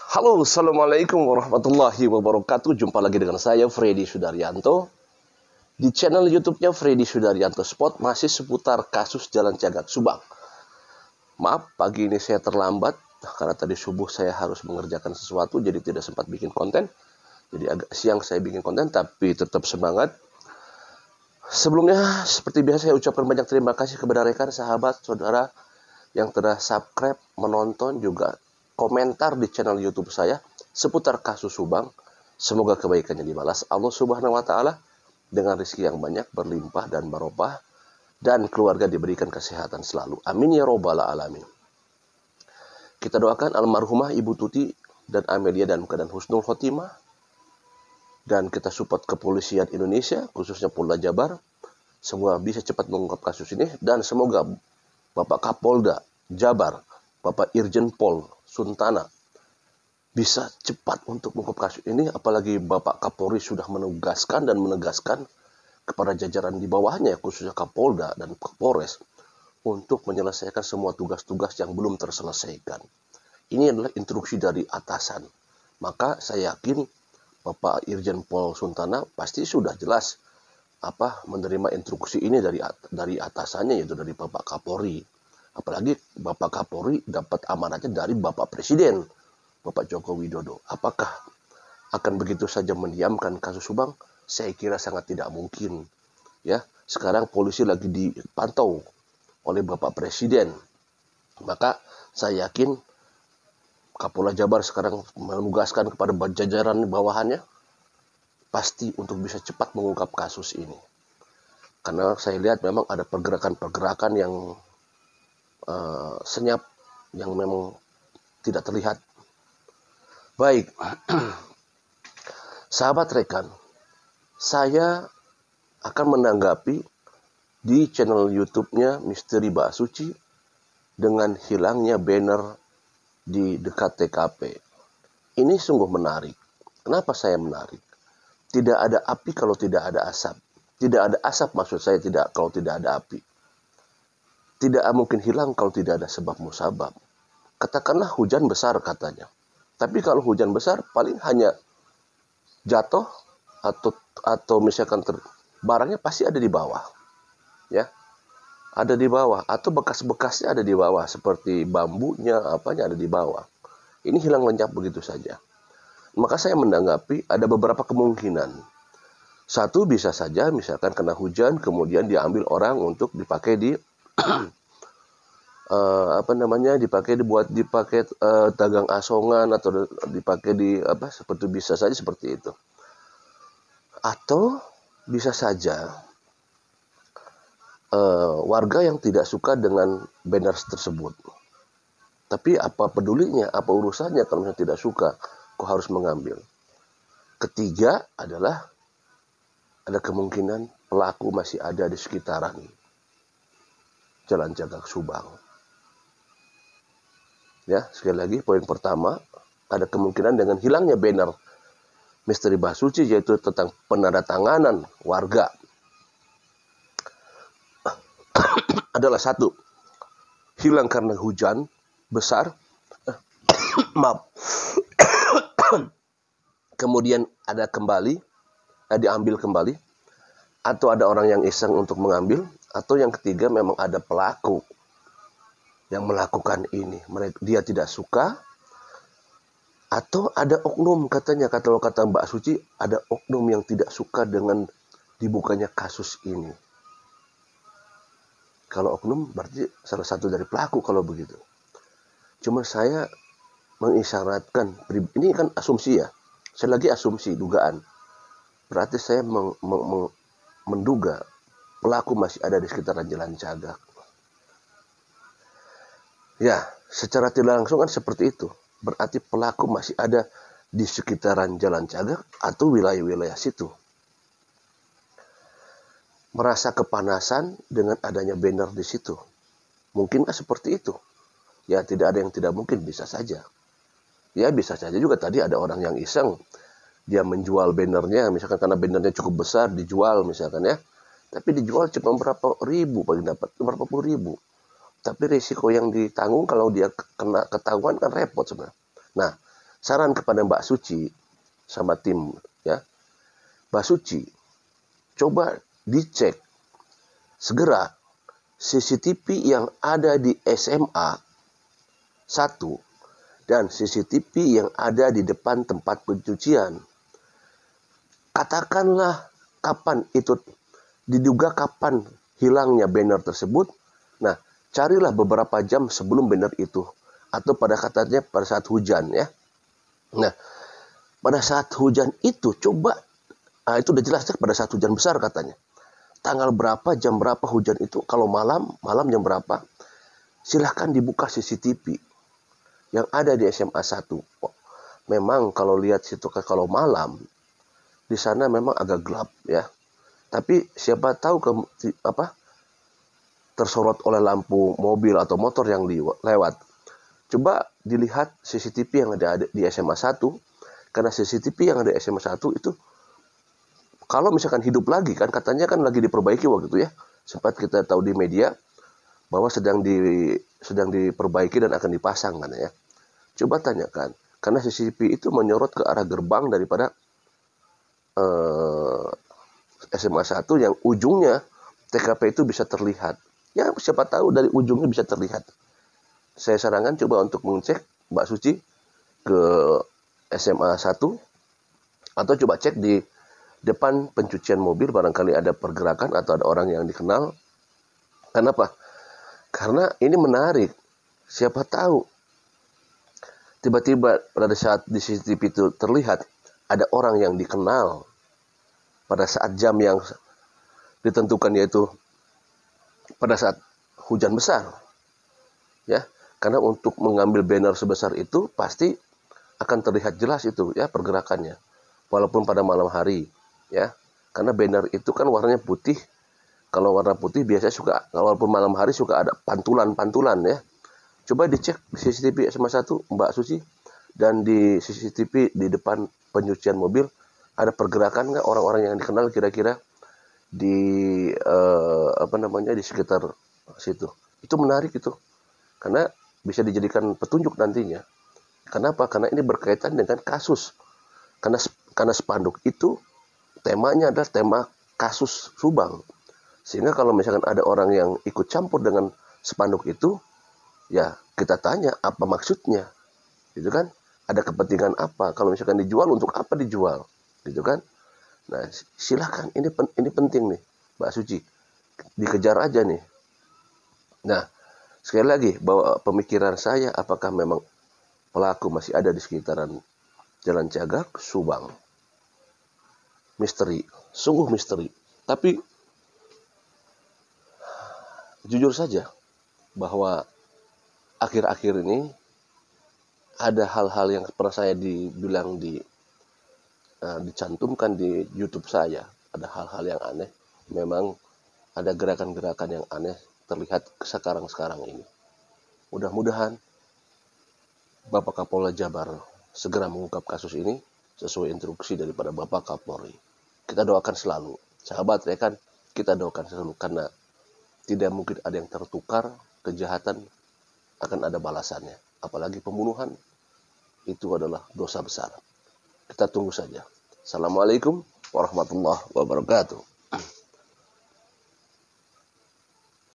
Halo, assalamualaikum warahmatullahi wabarakatuh. Jumpa lagi dengan saya, Freddy Sudaryanto, di channel YouTube-nya Freddy Sudaryanto Spot, masih seputar kasus Jalan Cagak Subang. Maaf, pagi ini saya terlambat karena tadi subuh saya harus mengerjakan sesuatu, jadi tidak sempat bikin konten. Jadi agak siang saya bikin konten, tapi tetap semangat. Sebelumnya, seperti biasa saya ucapkan banyak terima kasih kepada rekan, sahabat, saudara yang telah subscribe, menonton, juga komentar di channel YouTube saya seputar kasus Subang. Semoga kebaikannya dibalas Allah Subhanahu wa Ta'ala dengan rezeki yang banyak, berlimpah dan barokah, dan keluarga diberikan kesehatan selalu. Amin ya robbal alamin. Kita doakan almarhumah Ibu Tuti dan Amelia dan keadaan husnul khotimah, dan kita support kepolisian Indonesia, khususnya Polda Jabar, semua bisa cepat mengungkap kasus ini, dan semoga Bapak Kapolda Jabar, Bapak Irjen Pol Suntana bisa cepat untuk mengungkap kasus ini, apalagi Bapak Kapolri sudah menugaskan dan menegaskan kepada jajaran di bawahnya, khususnya Kapolda dan Kapolres, untuk menyelesaikan semua tugas-tugas yang belum terselesaikan. Ini adalah instruksi dari atasan. Maka saya yakin Bapak Irjen Pol Suntana pasti sudah jelas menerima instruksi ini dari atasannya, yaitu dari Bapak Kapolri. Apalagi Bapak Kapolri dapat amanatnya dari Bapak Presiden, Bapak Joko Widodo. Apakah akan begitu saja mendiamkan kasus Subang? Saya kira sangat tidak mungkin. Ya, sekarang polisi lagi dipantau oleh Bapak Presiden. Maka saya yakin Kapolda Jabar sekarang menugaskan kepada jajaran bawahannya pasti untuk bisa cepat mengungkap kasus ini. Karena saya lihat memang ada pergerakan-pergerakan yang senyap, yang memang tidak terlihat. Baik, sahabat rekan, saya akan menanggapi di channel YouTube-nya Misteri Mbak Suci dengan hilangnya banner di dekat TKP. Ini sungguh menarik. Kenapa saya menarik? Tidak ada api kalau tidak ada asap. Tidak ada asap, maksud saya kalau tidak ada api. Tidak mungkin hilang kalau tidak ada sebab musabab. Katakanlah hujan besar katanya. Tapi kalau hujan besar paling hanya jatuh atau misalkan barangnya pasti ada di bawah. Ya. Ada di bawah atau bekas-bekasnya ada di bawah, seperti bambunya ada di bawah. Ini hilang lenyap begitu saja. Maka saya menanggapi ada beberapa kemungkinan. Satu, bisa saja misalkan kena hujan kemudian diambil orang untuk dipakai di dipakai dagang asongan, atau dipakai di seperti, bisa saja seperti itu. Atau bisa saja warga yang tidak suka dengan banner tersebut. Tapi apa pedulinya, apa urusannya kalau misalnya tidak suka, kok harus mengambil. Ketiga adalah ada kemungkinan pelaku masih ada di sekitaran Jalan Cagak Subang. Ya, sekali lagi poin pertama, ada kemungkinan dengan hilangnya banner Misteri Mbak Suci, yaitu tentang penandatanganan warga, adalah satu, hilang karena hujan besar, maaf, kemudian ada diambil kembali, atau ada orang yang iseng untuk mengambil, atau yang ketiga memang ada pelaku yang melakukan ini. Dia tidak suka, atau ada oknum, katanya, kalau kata Mbak Suci, ada oknum yang tidak suka dengan dibukanya kasus ini. Kalau oknum berarti salah satu dari pelaku kalau begitu. Cuma saya mengisyaratkan, ini kan asumsi ya, saya lagi asumsi, dugaan. Berarti saya menduga pelaku masih ada di sekitaran Jalan Cagak. Ya, secara tidak langsung kan seperti itu. Berarti pelaku masih ada di sekitaran Jalan Cagak atau wilayah-wilayah situ. Merasa kepanasan dengan adanya banner di situ. Mungkinkah seperti itu? Ya, tidak ada yang tidak mungkin, bisa saja. Ya, bisa saja juga tadi ada orang yang iseng. Dia menjual bannernya, misalkan karena bannernya cukup besar, dijual misalkan ya. Tapi dijual cuma berapa ribu, paling dapat berapa puluh ribu. Tapi risiko yang ditanggung kalau dia kena ketahuan kan repot sebenarnya. Nah, saran kepada Mbak Suci sama tim ya, Mbak Suci, coba dicek segera CCTV yang ada di SMA 1 dan CCTV yang ada di depan tempat pencucian. Katakanlah kapan itu diduga kapan hilangnya banner tersebut. Nah, carilah beberapa jam sebelum banner itu atau pada katanya pada saat hujan ya. Nah, pada saat hujan itu coba itu udah jelas pada saat hujan besar katanya. Tanggal berapa, jam berapa hujan itu, kalau malam jam berapa, silahkan dibuka CCTV yang ada di SMA 1. Oh, memang kalau lihat situ kalau malam, di sana memang agak gelap ya. Tapi siapa tahu tersorot oleh lampu mobil atau motor yang lewat. Coba dilihat CCTV yang ada di SMA 1, karena CCTV yang ada di SMA 1 itu kalau misalkan hidup lagi kan katanya kan lagi diperbaiki waktu itu ya. Sempat kita tahu di media bahwa sedang diperbaiki dan akan dipasang kan ya. Coba tanyakan karena CCTV itu menyorot ke arah gerbang daripada SMA 1 yang ujungnya TKP itu bisa terlihat. Ya siapa tahu dari ujungnya bisa terlihat. Saya sarankan coba untuk mengecek Mbak Suci ke SMA 1 atau coba cek di depan pencucian mobil barangkali ada pergerakan atau ada orang yang dikenal. Kenapa? Karena ini menarik. Siapa tahu tiba-tiba pada saat di CCTV itu terlihat ada orang yang dikenal pada saat jam yang ditentukan yaitu pada saat hujan besar. Ya, karena untuk mengambil banner sebesar itu pasti akan terlihat jelas itu ya pergerakannya. Walaupun pada malam hari. Ya, karena banner itu kan warnanya putih. Kalau warna putih biasanya suka, walaupun malam hari suka ada pantulan-pantulan ya. Coba dicek di CCTV SMA 1 Mbak Suci dan di CCTV di depan pencucian mobil ada pergerakan nggak orang-orang yang dikenal kira-kira di di sekitar situ. Itu menarik itu. Karena bisa dijadikan petunjuk nantinya. Kenapa? Karena ini berkaitan dengan kasus. Karena spanduk itu temanya adalah tema kasus Subang. Sehingga kalau misalkan ada orang yang ikut campur dengan spanduk itu, ya kita tanya apa maksudnya. Gitu kan? Ada kepentingan apa? Kalau misalkan dijual, untuk apa dijual? Gitu kan? Nah, silakan. Ini penting nih, Mbak Suci. Dikejar aja nih. Nah, sekali lagi bahwa pemikiran saya apakah memang pelaku masih ada di sekitaran Jalan Cagak, Subang. Misteri, sungguh misteri. Tapi jujur saja bahwa akhir-akhir ini ada hal-hal yang pernah saya dicantumkan di YouTube saya. Ada hal-hal yang aneh. Memang ada gerakan-gerakan yang aneh terlihat sekarang ini. Mudah-mudahan Bapak Kapolda Jabar segera mengungkap kasus ini sesuai instruksi daripada Bapak Kapolri. Kita doakan selalu, sahabat rekan, kita doakan selalu karena tidak mungkin ada yang tertukar, kejahatan akan ada balasannya. Apalagi pembunuhan itu adalah dosa besar. Kita tunggu saja. Assalamualaikum warahmatullahi wabarakatuh.